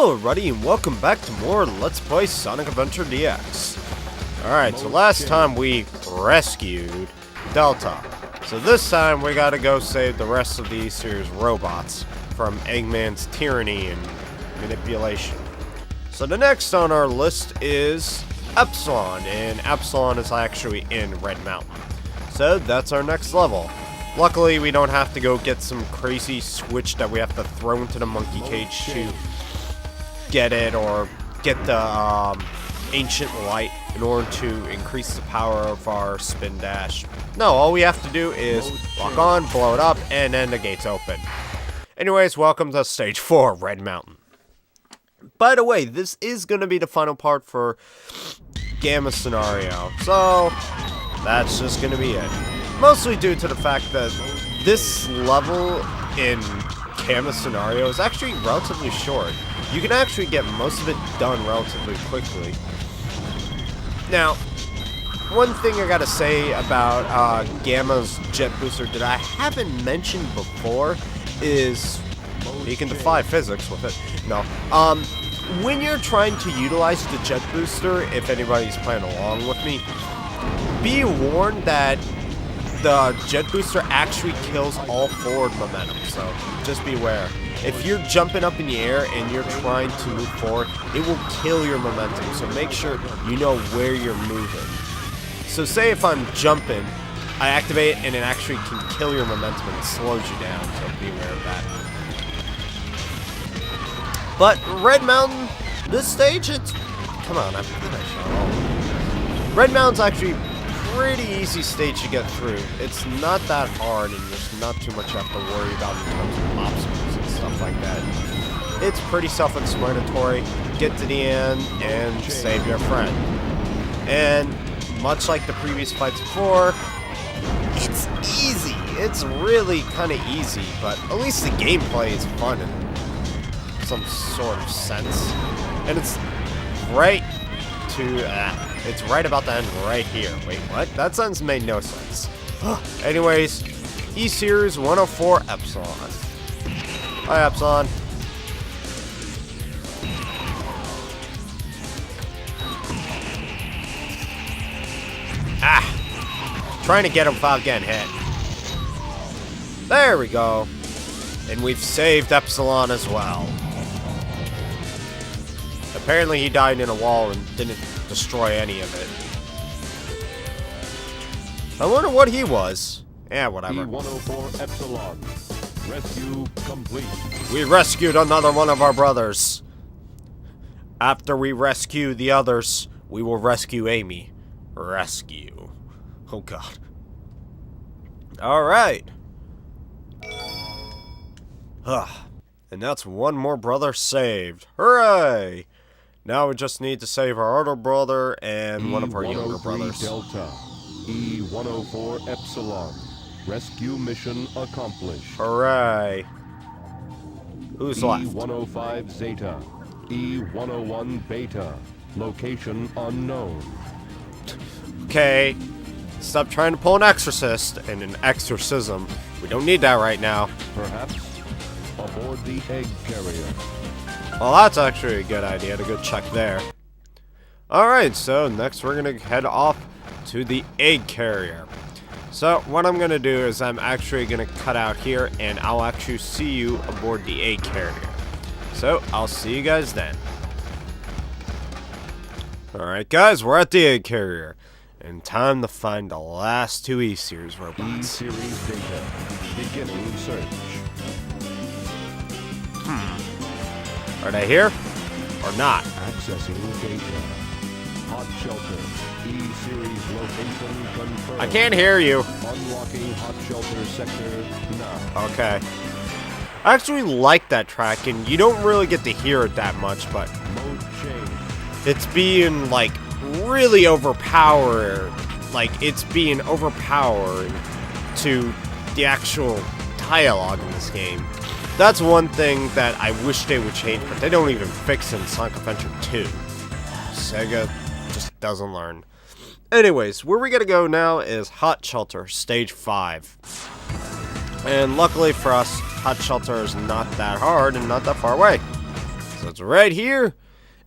Hello everybody and welcome back to more Let's Play Sonic Adventure DX. Alright, so last time we rescued Delta. So this time we gotta go save the rest of the series robots from Eggman's tyranny and manipulation. So the next on our list is Epsilon, and Epsilon is actually in Red Mountain. So that's our next level. Luckily we don't have to go get some crazy switch that we have to throw into the monkey cage to get it, or get the ancient light in order to increase the power of our spin dash. No, all we have to do is lock on, blow it up, and then the gates open. Anyways, welcome to stage 4, Red Mountain. By the way, this is going to be the final part for Gamma Scenario, so that's just going to be it. Mostly due to the fact that this level in Gamma Scenario is actually relatively short. You can actually get most of it done relatively quickly. Now, one thing I gotta say about Gamma's jet booster that I haven't mentioned before is you can defy physics with it. No. When you're trying to utilize the jet booster, if anybody's playing along with me, be warned that the jet booster actually kills all forward momentum, so just beware. If you're jumping up in the air and you're trying to move forward, it will kill your momentum, so make sure you know where you're moving. So say if I'm jumping, I activate it and it actually can kill your momentum and it slows you down, so beware of that. But Red Mountain, this stage, it's... Come on, I'm finished. Red Mountain's actually pretty easy stage to get through. It's not that hard and there's not too much you have to worry about in terms of obstacles and stuff like that. It's pretty self-explanatory. Get to the end and save your friend. And much like the previous fights before, it's easy. It's really kind of easy, but at least the gameplay is fun in some sort of sense. And it's right to... it's right about to end right here. Wait, what? That sentence made no sense. Anyways, E-Series 104 Epsilon. Hi, Epsilon. Trying to get him without getting hit. There we go. And we've saved Epsilon as well. Apparently he died in a wall and didn't destroy any of it. I wonder what he was. Yeah, whatever. E-104 Epsilon. Rescue complete. We rescued another one of our brothers. After we rescue the others, we will rescue Amy. Rescue. Oh god. Alright. And that's one more brother saved. Hooray! Now we just need to save our older brother and one of our younger brothers. Delta. E-104 Epsilon. Rescue mission accomplished. Hooray. Who's left? E-105 Zeta. E-101 Beta. Location unknown. Okay. Stop trying to pull an exorcist and an exorcism. We don't need that right now. Perhaps aboard the egg carrier. Well, that's actually a good idea to go check there. Alright, so next we're going to head off to the egg carrier. So what I'm going to do is I'm actually going to cut out here and I'll actually see you aboard the egg carrier. So I'll see you guys then. Alright guys, we're at the egg carrier. And time to find the last two E-Series robots. E-Series data. Beginning search. Are they here? Or not? Accessing data. Hot shelter. E-Series location confirmed. I can't hear you. Unlocking hot shelter sector now. Okay. I actually like that track, and you don't really get to hear it that much, but Mode change. it's being, like, really overpowered. Like, it's being overpowered to the actual dialogue in this game. That's one thing that I wish they would change, but they don't even fix in Sonic Adventure 2. Sega just doesn't learn. Anyways, where we gotta go now is Hot Shelter, Stage 5. And luckily for us, Hot Shelter is not that hard and not that far away. So So it's right here.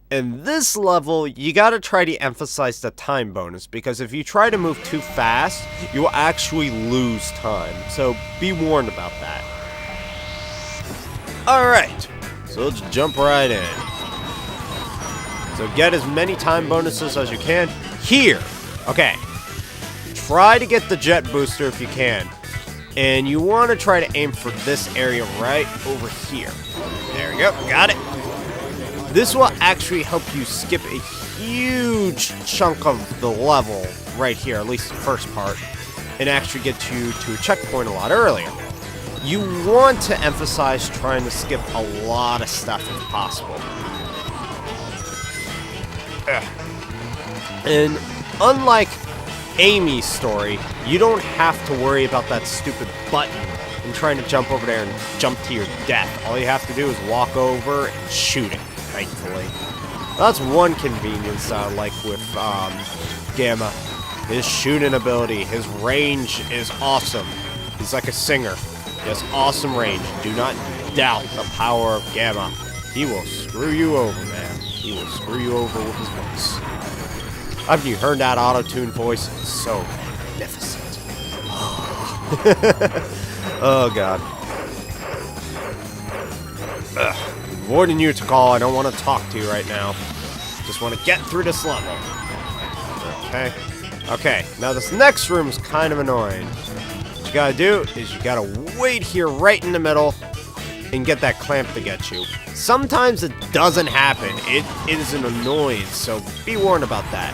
In this level, you gotta try to emphasize the time bonus, because if you try to move too fast, you will actually lose time. So be warned about that. Alright, so let's jump right in. So get as many time bonuses as you can. Here, okay. Try to get the jet booster if you can. And you want to try to aim for this area right over here. There we go, got it. This will actually help you skip a huge chunk of the level right here, at least the first part, and actually get you to a checkpoint a lot earlier. You want to emphasize trying to skip a lot of stuff if possible. And unlike Amy's story, you don't have to worry about that stupid button and trying to jump over there and jump to your death. All you have to do is walk over and shoot it, thankfully. That's one convenience I like with Gamma. His shooting ability, his range is awesome. He's like a singer. He has awesome range. Do not doubt the power of Gamma. He will screw you over, man. He will screw you over with his voice. Haven't you heard that auto-tune voice? It's so magnificent. Oh, God. Avoiding you to call. I don't want to talk to you right now. Just want to get through this level. Okay. Okay, now this next room is kind of annoying. What you gotta do is you gotta wait here right in the middle and get that clamp to get you. Sometimes it doesn't happen. It is an annoyance, so be warned about that.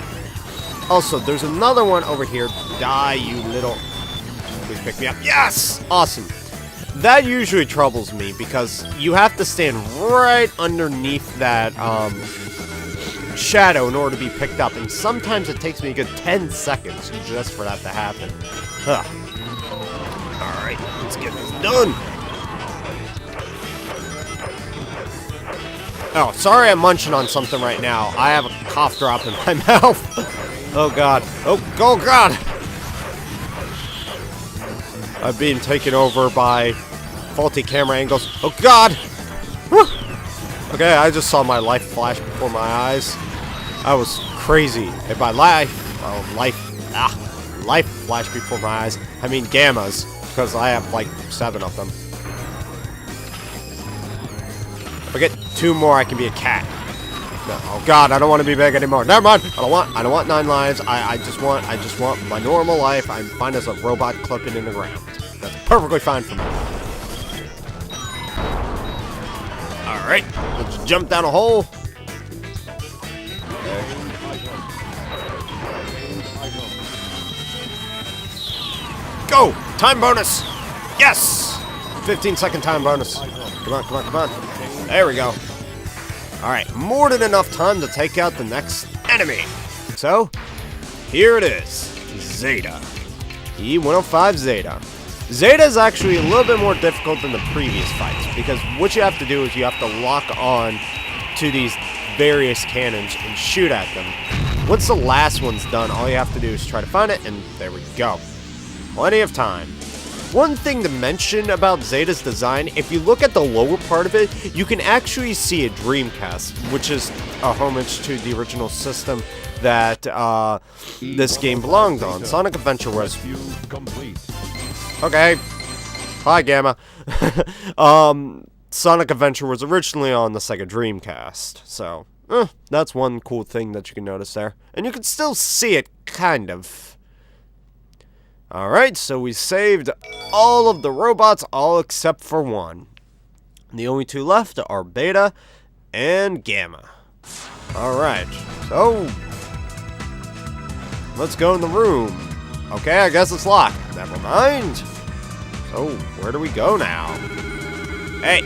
Also, there's another one over here. Die, you little... Please pick me up. Yes! Awesome. That usually troubles me because you have to stand right underneath that shadow in order to be picked up, and sometimes it takes me a good 10 seconds just for that to happen. Huh. Alright, let's get this done. Oh, sorry I'm munching on something right now. I have a cough drop in my mouth. Oh, God. Oh, God. I'm being taken over by faulty camera angles. Oh, God. Whew. Okay, I just saw my life flash before my eyes. I was crazy. And by life flashed before my eyes. I mean Gammas, because I have like 7 of them. If I get 2 more, I can be a cat. No, oh God, I don't want to be big anymore. Never mind. I don't want 9 lives. I just want my normal life. I'm fine as a robot clipping in the ground. That's perfectly fine for me. All right, let's jump down a hole. Okay. Go! Time bonus! Yes! 15-second time bonus. Come on, come on, come on. There we go. Alright, more than enough time to take out the next enemy. So, here it is. Zeta. E105 Zeta. Zeta is actually a little bit more difficult than the previous fights, because what you have to do is you have to lock on to these various cannons and shoot at them. Once the last one's done, all you have to do is try to find it, and there we go. Plenty of time. One thing to mention about Zeta's design, if you look at the lower part of it, you can actually see a Dreamcast, which is a homage to the original system that this game belonged on. Sonic Adventure was... Okay. Hi, Gamma. Sonic Adventure was originally on the Sega Dreamcast, so that's one cool thing that you can notice there. And you can still see it, kind of. Alright, so we saved all of the robots, all except for one. The only 2 left are Beta and Gamma. Alright, so let's go in the room. Okay, I guess it's locked. Never mind. So, where do we go now? Hey.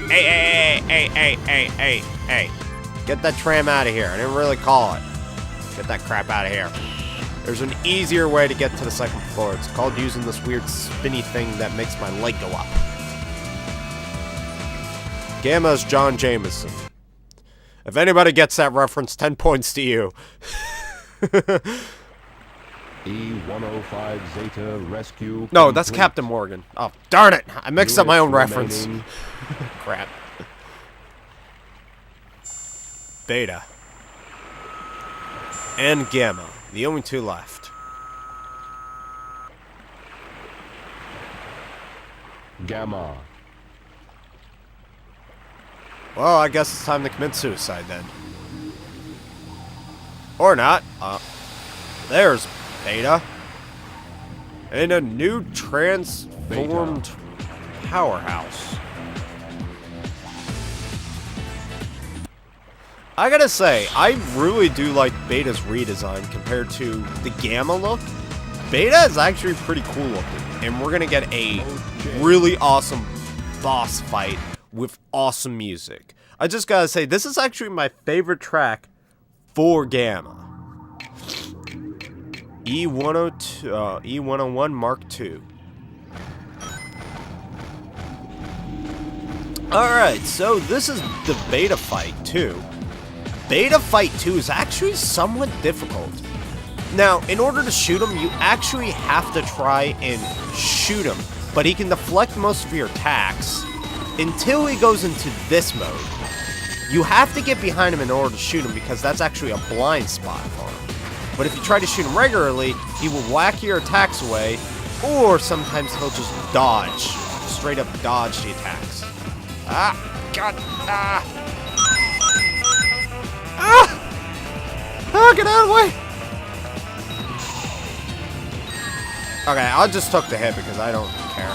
Get that tram out of here. I didn't really call it. Get that crap out of here. There's an easier way to get to the 2nd floor. It's called using this weird spinny thing that makes my leg go up. Gamma's John Jameson. If anybody gets that reference, 10 points to you. E105 Zeta Rescue. No, that's Captain Morgan. Oh, darn it! I mixed up my own reference. Crap. Beta. And Gamma. The only two left. Gamma. Well, I guess it's time to commit suicide then. Or not. There's Beta. In a new transformed powerhouse. I gotta say, I really do like Beta's redesign compared to the Gamma look. Beta is actually pretty cool looking. And we're gonna get a really awesome boss fight with awesome music. I just gotta say, this is actually my favorite track for Gamma. E101 Mark II. Alright, so this is the Beta fight 2. Beta fight 2 is actually somewhat difficult. Now, in order to shoot him, you actually have to try and shoot him, but he can deflect most of your attacks until he goes into this mode. You have to get behind him in order to shoot him because that's actually a blind spot for him. But if you try to shoot him regularly, he will whack your attacks away, or sometimes he'll just dodge. Straight up dodge the attacks. Ah! God! Ah! Ah! Ah! Get out of the way! Okay, I just took the hit because I don't care.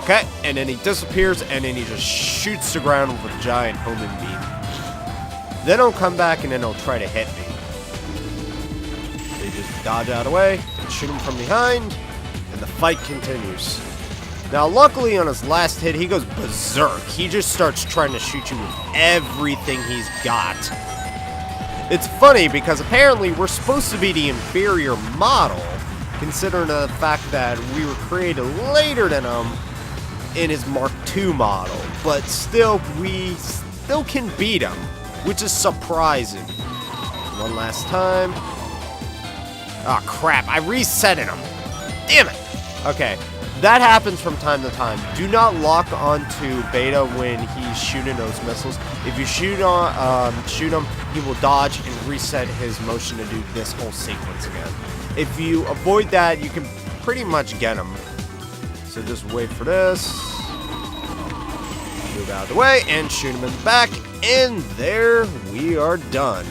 Okay, and then he disappears, and then he just shoots the ground with a giant homing beam. Then he'll come back, and then he'll try to hit me. They just dodge out of the way, and shoot him from behind, and the fight continues. Now, luckily, on his last hit, he goes berserk. He just starts trying to shoot you with everything he's got. It's funny, because apparently we're supposed to be the inferior model, considering the fact that we were created later than him in his Mark II model. But still, we still can beat him, which is surprising. One last time. Oh, crap. I resetted him. Damn it. Okay. That happens from time to time. Do not lock onto Beta when he's shooting those missiles. If you shoot him, he will dodge and reset his motion to do this whole sequence again. If you avoid that, you can pretty much get him. So just wait for this. Move out of the way and shoot him in the back. And there we are done.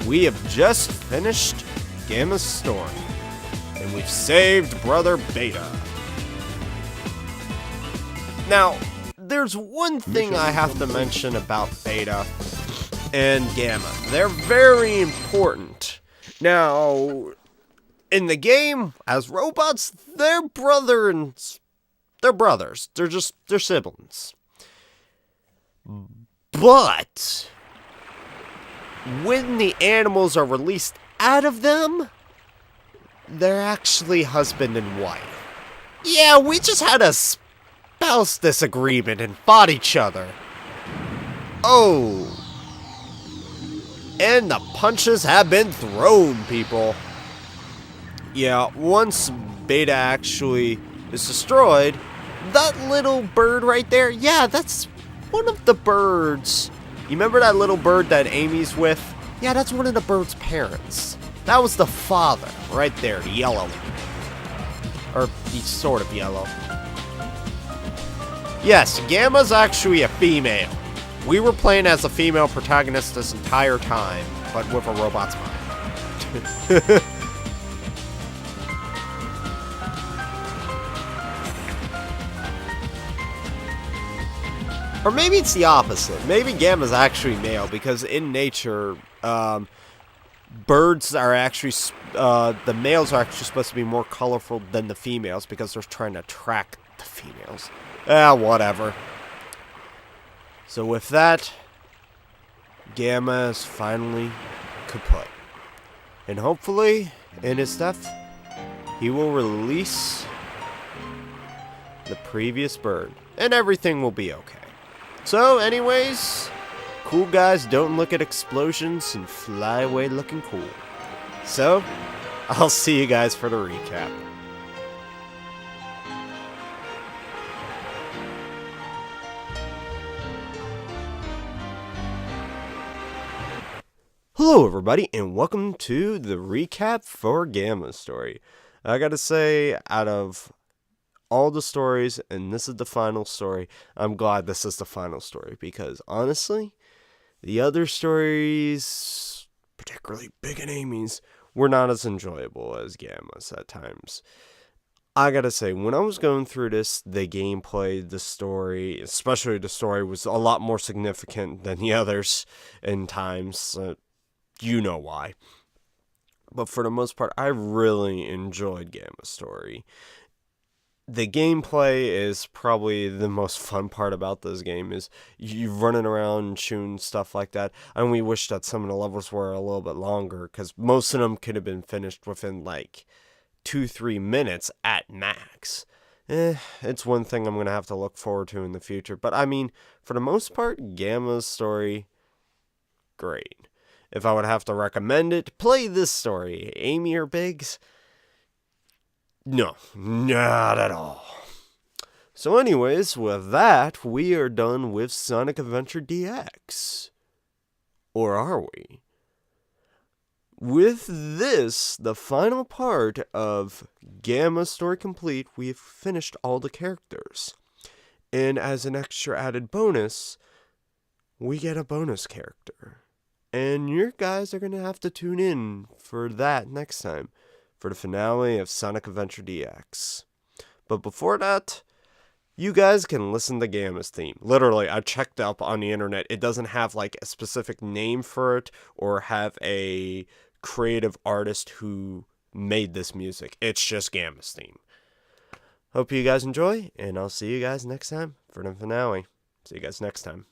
We have just finished Gamma's story. And we've saved Brother Beta. Now, there's one thing I have to mention about Beta and Gamma. They're very important. Now, in the game, as robots, they're brothers. They're siblings. But when the animals are released out of them, they're actually husband and wife. Yeah, we just had a spouse disagreement and fought each other. Oh. And the punches have been thrown, people. Yeah, once Beta actually is destroyed, that little bird right there, yeah, that's one of the birds. You remember that little bird that Amy's with? Yeah, that's one of the bird's parents. That was the father, right there, the yellow. Or, he's sort of yellow. Yes, Gamma's actually a female. We were playing as a female protagonist this entire time, but with a robot's mind. Or maybe it's the opposite. Maybe Gamma's actually male, because in nature, birds are actually, the males are actually supposed to be more colorful than the females, because they're trying to attract the females. Whatever. So with that, Gamma is finally kaput. And hopefully, in his death, he will release the previous bird, and everything will be okay. So, anyways, cool guys don't look at explosions and fly away looking cool. So, I'll see you guys for the recap. Hello everybody, and welcome to the recap for Gamma Story. I gotta say, out of all the stories, and this is the final story, I'm glad this is the final story, because honestly, the other stories, particularly Big and Amy's, were not as enjoyable as Gamma's at times. I gotta say, when I was going through this, the gameplay, the story, especially the story, was a lot more significant than the others in times. You know why. But for the most part, I really enjoyed Gamma Story. The gameplay is probably the most fun part about this game, is you running around shooting stuff like that. And we wish that some of the levels were a little bit longer, because most of them could have been finished within like 2-3 minutes at max. It's one thing I'm going to have to look forward to in the future. But I mean, for the most part, Gamma's story, great. If I would have to recommend it, play this story. Amy or Biggs? No, not at all. So anyways, with that, we are done with Sonic Adventure DX. Or are we? With this, the final part of Gamma Story Complete, we've finished all the characters. And as an extra added bonus, we get a bonus character. And you guys are going to have to tune in for that next time, for the finale of Sonic Adventure DX. But before that, you guys can listen to Gamma's theme. Literally, I checked up on the internet. It doesn't have like a specific name for it or have a creative artist who made this music. It's just Gamma's theme. Hope you guys enjoy, and I'll see you guys next time for the finale. See you guys next time.